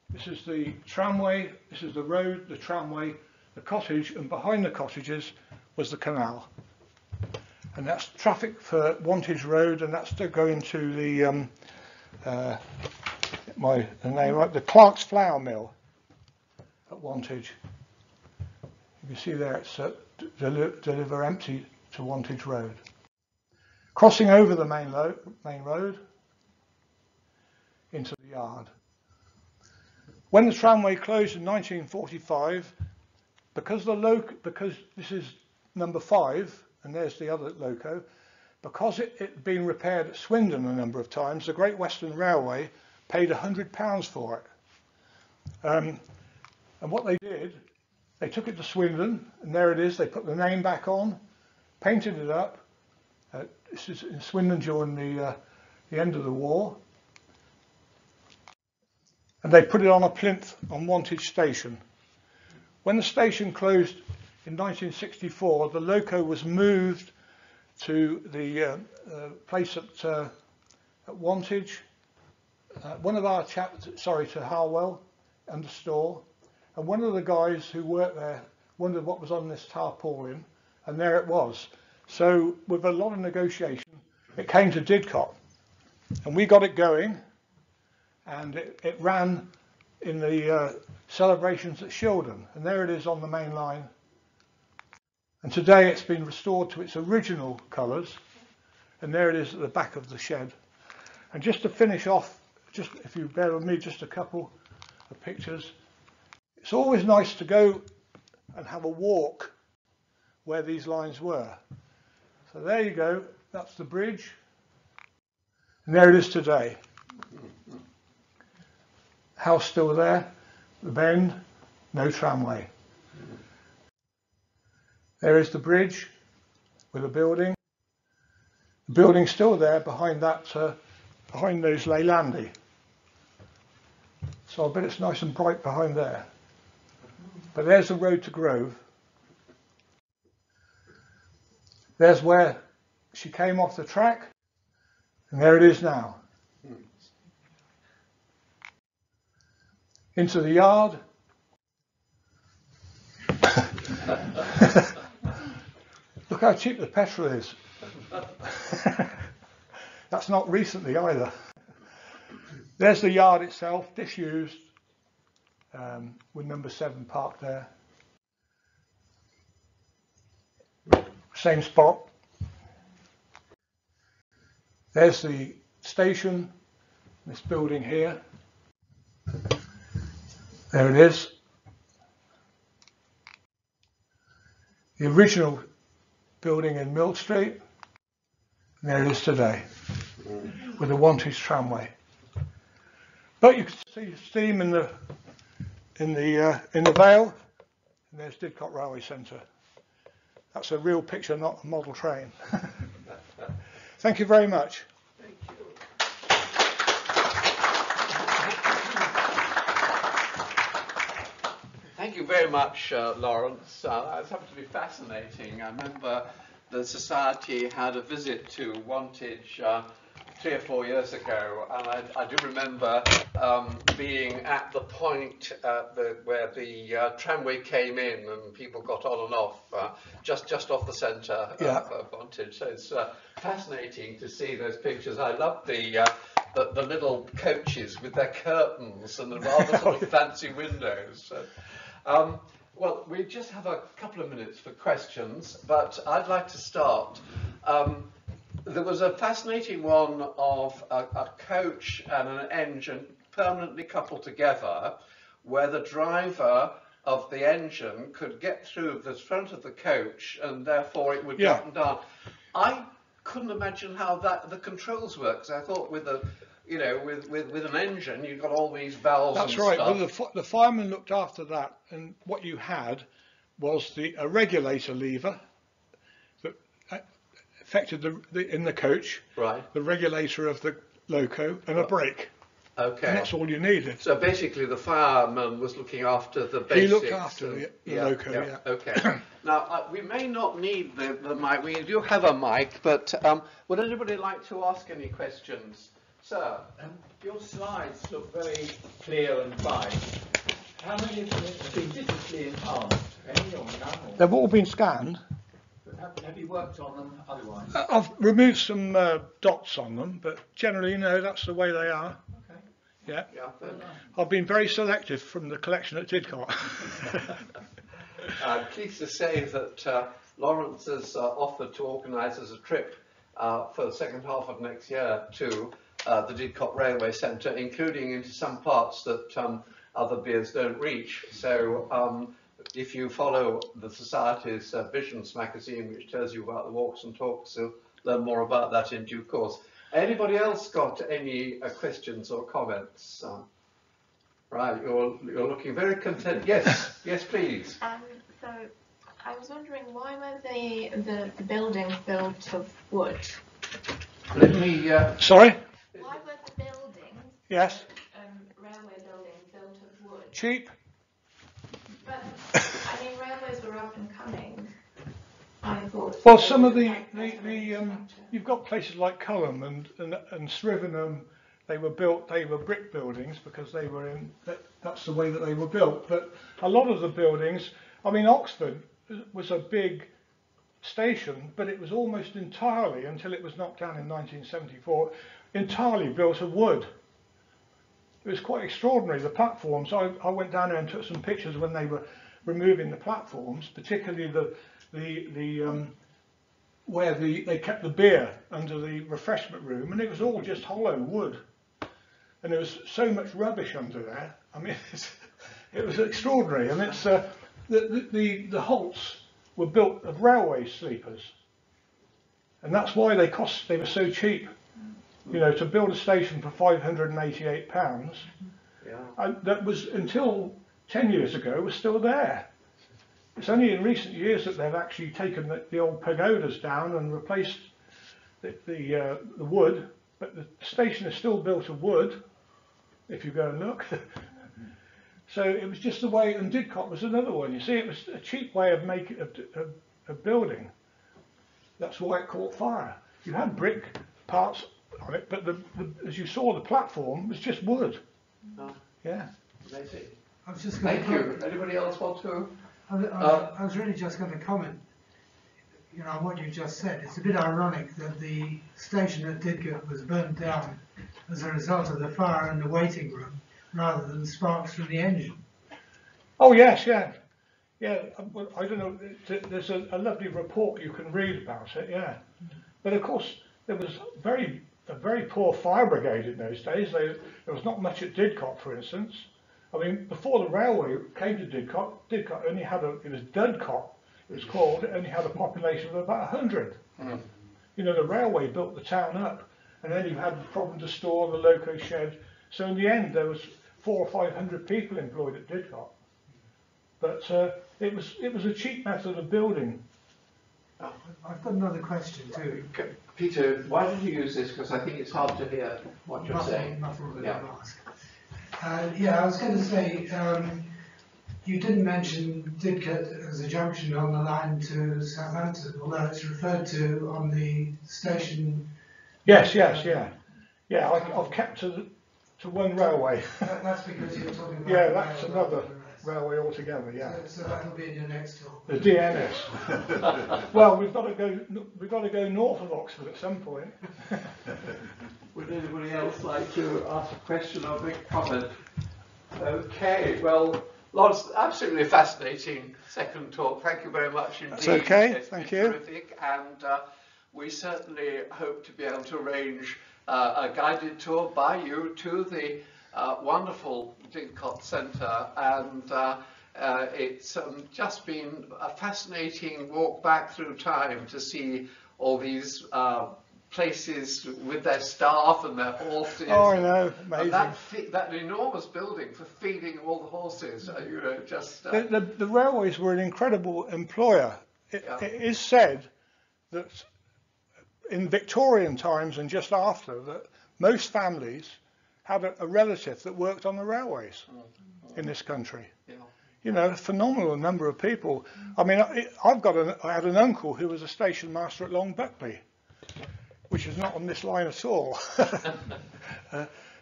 This is the tramway, this is the road, the tramway, the cottage, and behind the cottages was the canal. And that's traffic for Wantage Road, and that's to go into the the Clark's Flour Mill at Wantage. You can see there it's deliver empty to Wantage Road. Crossing over the main road into the yard. When the tramway closed in 1945, because this is number 5, and there's the other loco, because it had been repaired at Swindon a number of times, the Great Western Railway paid £100 for it. And what they did, they took it to Swindon, and there it is. They put the name back on, painted it up. This is in Swindon during the end of the war. And they put it on a plinth on Wantage Station. When the station closed in 1964, the loco was moved to the place at Wantage. One of our chaps, to Harwell, and the store. And one of the guys who worked there wondered what was on this tarpaulin, and there it was. So with a lot of negotiation, it came to Didcot. And we got it going. And it ran in the celebrations at Shildon, and there it is on the main line. And today it's been restored to its original colours, and there it is at the back of the shed. And just to finish off, just if you bear with me, just a couple of pictures. It's always nice to go and have a walk where these lines were. So there you go, that's the bridge, and there it is today. House still there, the bend, no tramway. There is the bridge with a building. The building's still there behind that, behind those Leylandi. So I bet it's nice and bright behind there. But there's the road to Grove. There's where she came off the track, and there it is now. Into the yard. Look how cheap the petrol is. That's not recently either. There's the yard itself, disused, with number 7 parked there. Same spot. There's the station, this building here. There it is. The original building in Mill Street. And there it is today, with the Wantage Tramway. But you can see steam in the Vale, and there's Didcot Railway Centre. That's a real picture, not a model train. Thank you very much. Thank you very much, Laurence. It's happened to be fascinating. I remember the Society had a visit to Wantage 3 or 4 years ago, and I do remember being at the point where the tramway came in and people got on and off, just off the centre of Wantage. So it's fascinating to see those pictures. I love the little coaches with their curtains and the rather sort of fancy windows. So, well, we just have a couple of minutes for questions, but I'd like to start. There was a fascinating one of a coach and an engine permanently coupled together, where the driver of the engine could get through the front of the coach and therefore it would go up and down. I couldn't imagine how the controls work, because I thought with a with an engine you've got all these valves. That's and right. stuff. Well, the fireman looked after that, and what you had was a regulator lever that affected in the coach, right, the regulator of the loco, and a brake. Okay. And that's all you needed. So basically the fireman was looking after the basics. He looked after the loco, yeah. Okay. Now, we may not need the mic. We do have a mic, but would anybody like to ask any questions? Sir? Your slides look very clear and fine. How many of them have been digitally enhanced? Any or none? Or They've all been scanned. have you worked on them otherwise? I've removed some dots on them, but generally, that's the way they are. Okay. Yeah. Yeah. I've been very selective from the collection at Didcot. I'm pleased to say that Laurence has offered to organise us a trip for the second half of next year to the Didcot Railway Centre, including into some parts that other beers don't reach. So if you follow the Society's Visions magazine, which tells you about the walks and talks, you'll learn more about that in due course. Anybody else got any questions or comments? Right, you're looking very content. Yes, yes, please. So I was wondering, why were the buildings built of wood? Let me. Sorry? Why were the buildings? Yes. Railway buildings built of wood. Cheap. But I mean, railways were up and coming. I thought. Well, some of you've got places like Culham and Srivenham. They were brick buildings because they were that's the way that they were built. But a lot of the buildings, I mean, Oxford was a big station, but it was almost entirely, until it was knocked down in 1974, entirely built of wood. It was quite extraordinary. The platforms, I went down there and took some pictures when they were removing the platforms, particularly where they kept the beer under the refreshment room, and it was all just hollow wood. And there was so much rubbish under there. I mean, it was extraordinary. And it's the halts were built of railway sleepers, and that's why they were so cheap. To build a station for £588, that was, until 10 years ago, was still there. It's only in recent years that they've actually taken the old pagodas down and replaced the wood, but the station is still built of wood, if you go and look. So it was just the way, and Didcot was another one. You see, it was a cheap way of making a building. That's why it caught fire. You had brick parts on it, but as you saw, the platform was just wood. Oh. Yeah. Amazing. I was just Thank you. Anybody else want to? I was really just going to comment, on what you just said. It's a bit ironic that the station at Didcot was burnt down as a result of the fire in the waiting room, rather than sparks from the engine. Oh yes, yeah. I don't know. There's a lovely report you can read about it. Yeah, but of course there was a very poor fire brigade in those days. There was not much at Didcot, for instance. I mean, before the railway came to Didcot only had it was Didcot, it was called, it only had a population of about 100. Mm. The railway built the town up, and then you had the problem to store the loco shed. So in the end, there was 400 or 500 people employed at Didcot. But it was a cheap method of building. I've got another question too. Okay. Peter, why did you use this? Because I think it's hard to hear what you're saying. Nothing really ask. I was going to say, you didn't mention Didcot as a junction on the line to Southampton, although it's referred to on the station. Yes, yeah. Yeah, I've kept to one railway. That's because you're talking about. Yeah, that's another railway altogether. Yeah. So that'll be in your next talk. The DNS. Well, we've got to go north of Oxford at some point. Would anybody else like to ask a question or make a comment? Okay, well, Laurence, absolutely fascinating second talk. Thank you very much indeed. That's okay, It's thank been you. Terrific, and we certainly hope to be able to arrange a guided tour by you to the wonderful Didcot Centre, and it's just been a fascinating walk back through time to see all these places with their staff and their horses. Oh, I know, And amazing. that enormous building for feeding all the horses, you know, just... The railways were an incredible employer. It is said that in Victorian times and just after, that most families had a relative that worked on the railways in this country. yeah. You know, a phenomenal number of people. I mean, I had an uncle who was a station master at Long Buckley, which is not on this line at all.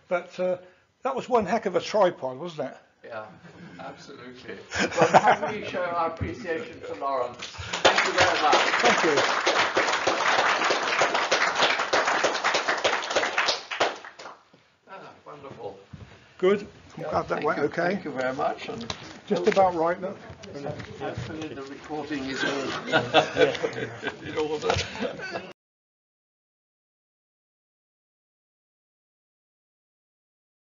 But that was one heck of a tripod, wasn't it? Yeah, absolutely. Well, can we show our appreciation to Laurence? Thank you very much. Thank you. Wonderful. Good. I'm glad that Thank went you. okay. Thank you very much. And Just about right, though. hopefully the recording is in order.